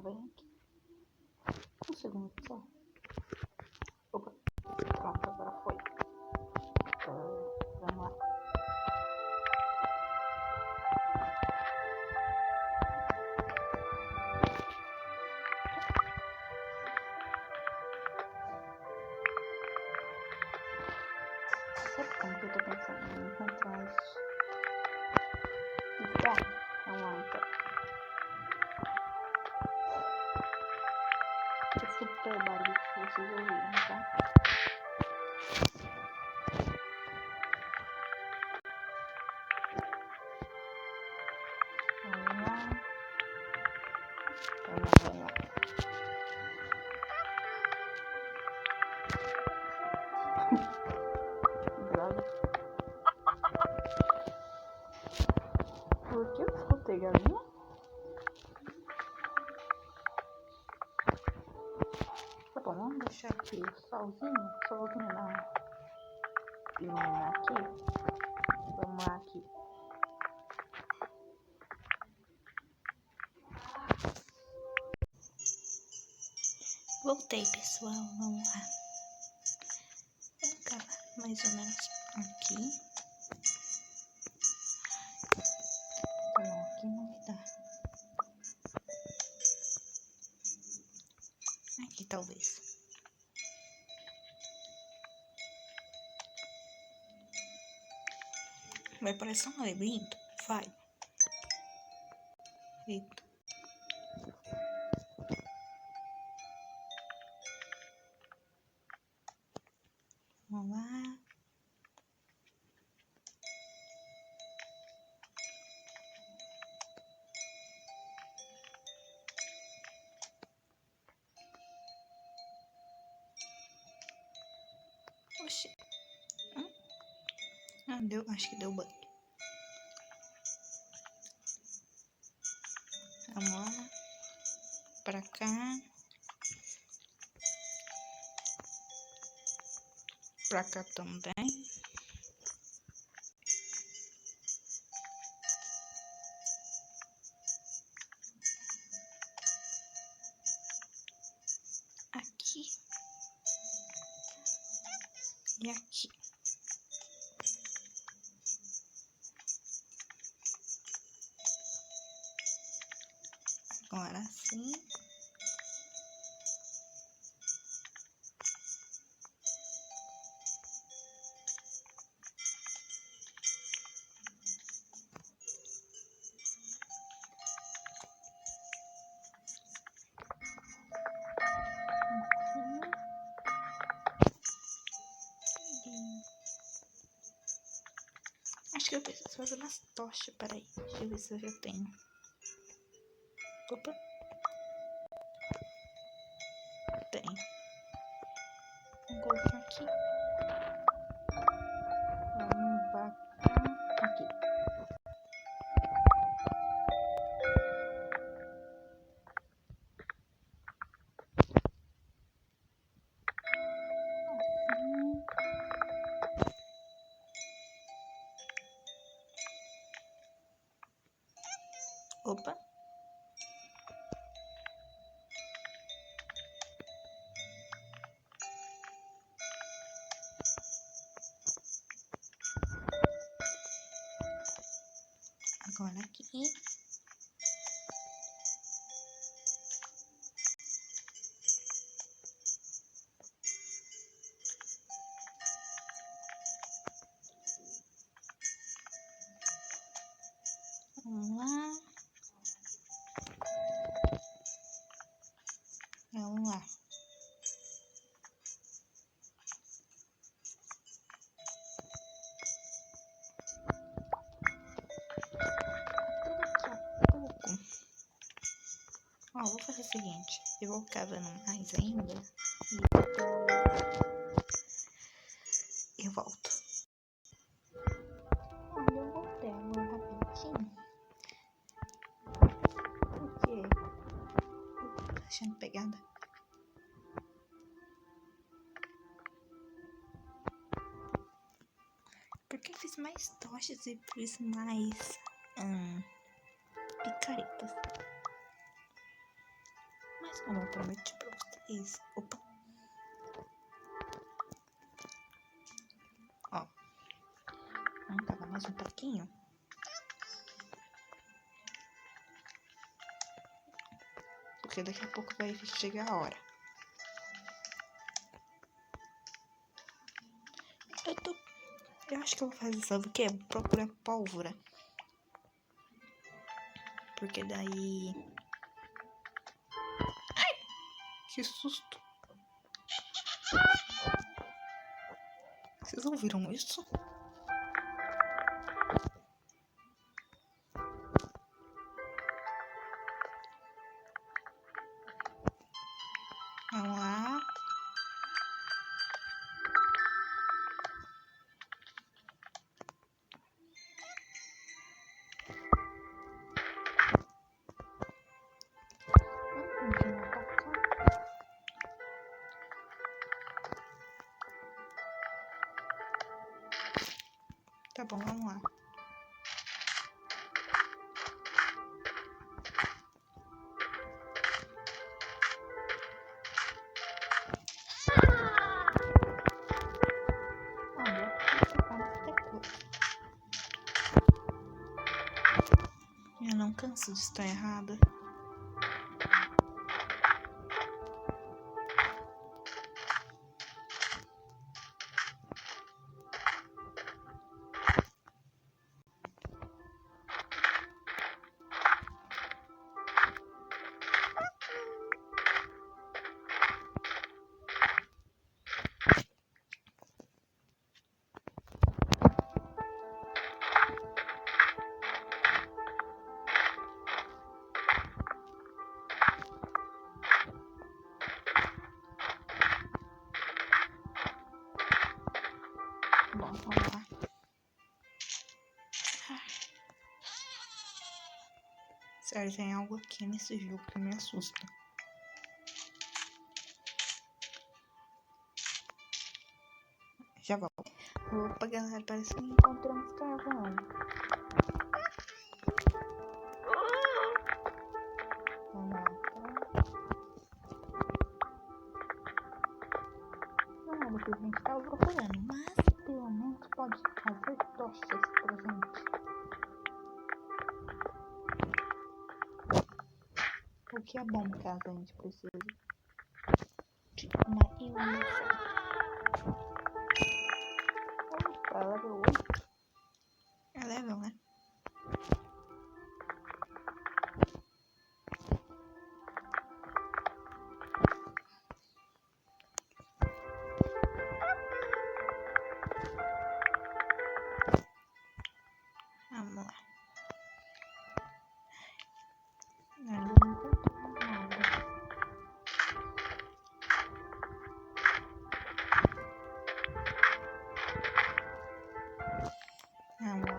vem aqui. Um segundo só. Opa, pronto, agora foi. Vamos lá. Sabe como que eu tô pensando em encontrar isso? Tá, vamos lá então. É super barulho que vocês ouviram, tá? Vamos lá. Vamos lá. Droga. Por que eu escutei galinha? Tá bom, vamos deixar aqui o solzinho. Só vou iluminar aqui. Vamos lá aqui. Voltei, pessoal. Vamos lá. Vamos cavar mais ou menos aqui. Não, aqui não vai dar. Aqui talvez. Vai parecer um labirinto? Vai. Eita. Vamos lá. Oxi. Ah, deu. Acho que deu banho. Vamos lá. Pra cá. Pra cá também. Aqui. E aqui. Agora sim. Acho que eu preciso fazer umas tochas. Peraí, deixa eu ver se eu já tenho. Opa. Tenho. Vou colocar aqui. Vamos pra cá. Aqui. Opa. Agora aqui. Vamos lá. Vamos lá. Ó, vou fazer o seguinte. Eu vou cavando mais ainda. E eu volto. Olha, eu voltei agora rapidinho. Por quê? Tô achando pegada. Porque eu fiz mais tochas e fiz mais picaretas. Mas como eu prometi pra vocês... Opa! Ó. Vamos pegar mais um pouquinho. Porque daqui a pouco vai chegar a hora. Eu acho que eu vou fazer, sabe o quê? Vou procurar pólvora. Porque daí... Ai! Que susto! Vocês ouviram isso? Vamos lá. Tá bom, vamos lá. Eu não canso de estar errada. Bom, vamos lá. Sério, tem algo aqui nesse jogo que me assusta. Já volto. Opa, galera, parece que encontramos carvão. Vamos lá. Não é do que a gente estava procurando, mas pelo menos pode fazer tochas pra gente. O que é bom caso a gente precise de uma iluminação. Opa, level 8. É level, né? Vamos lá. Ainda não encontramos nada. Vamos lá.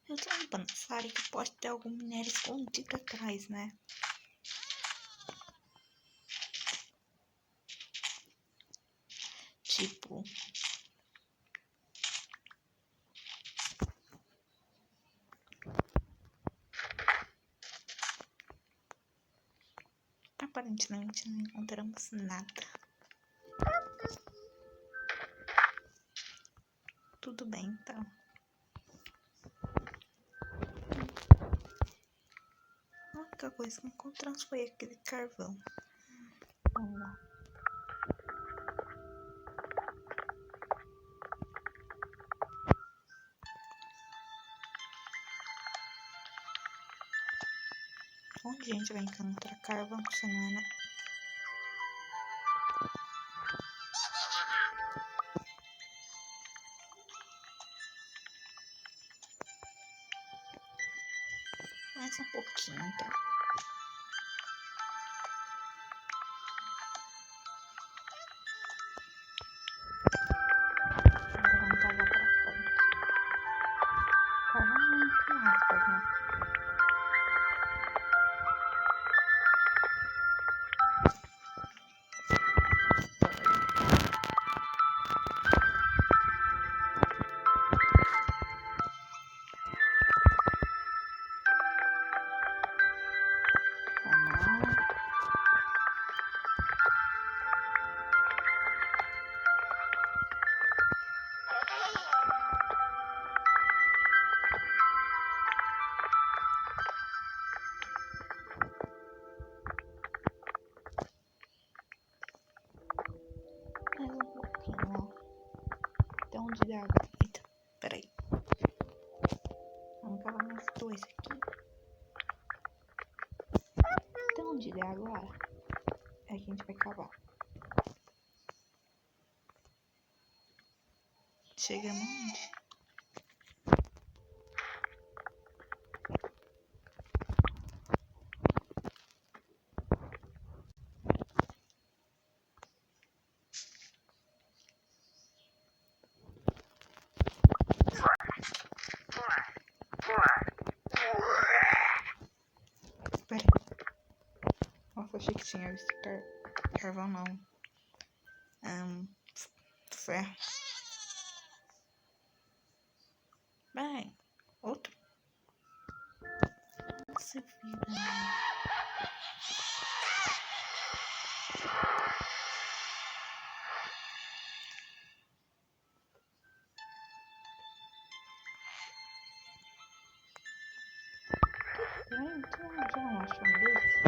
Eu tô pensando que pode ter algum minério escondido atrás, né? Tipo... Aparentemente não encontramos nada. Tudo bem, então. A única coisa que encontramos foi aquele carvão. Vamos lá. Onde a gente vai encontrar carvão se não é, né? Mais um pouquinho, então. Agora vamos cavar pra frente. Cavar entre aspas, né? monte de água. Eita, peraí. Vamos cavar mais dois aqui. Então, onde der agora, é que a gente vai cavar. Chegamos onde? Peraí. Nossa, achei que tinha visto carvão, não. Ferro. Bem, outro. Nossa vida. Tu não achou um desse?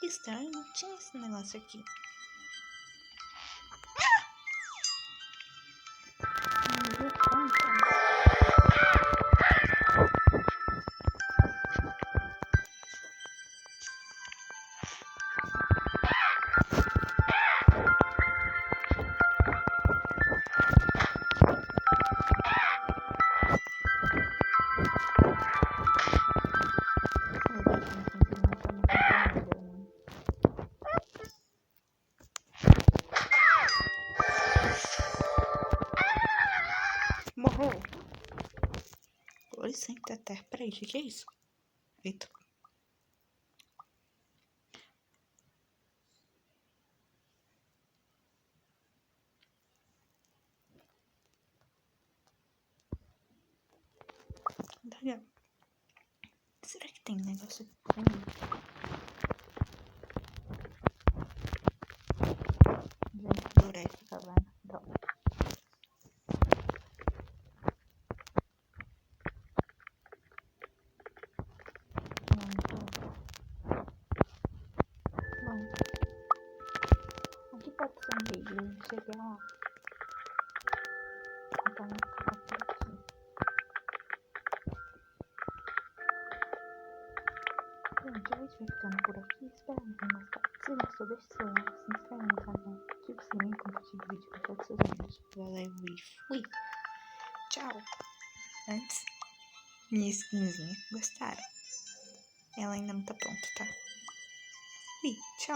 Estranho, não tinha esse negócio aqui. Morreu. Oi, sempre até. Peraí, o que é isso? Eita. Legal. Será que tem negócio aqui? Gente, adorei ficar vendo. Droga. Bom, aqui pode ser um vídeo. Cheguei lá. Então, vou ficar por aqui. Gente, o vídeo vai ficando por aqui. Espero que tenham gostado. Se gostou, deixe seu like, se inscreve no canal, ative o sininho e compartilhe o vídeo com todos os seus amigos. Valeu e fui! Tchau! Antes, minha skinzinha. Gostaram? Ela ainda não tá pronta, tá? Fui! Tchau!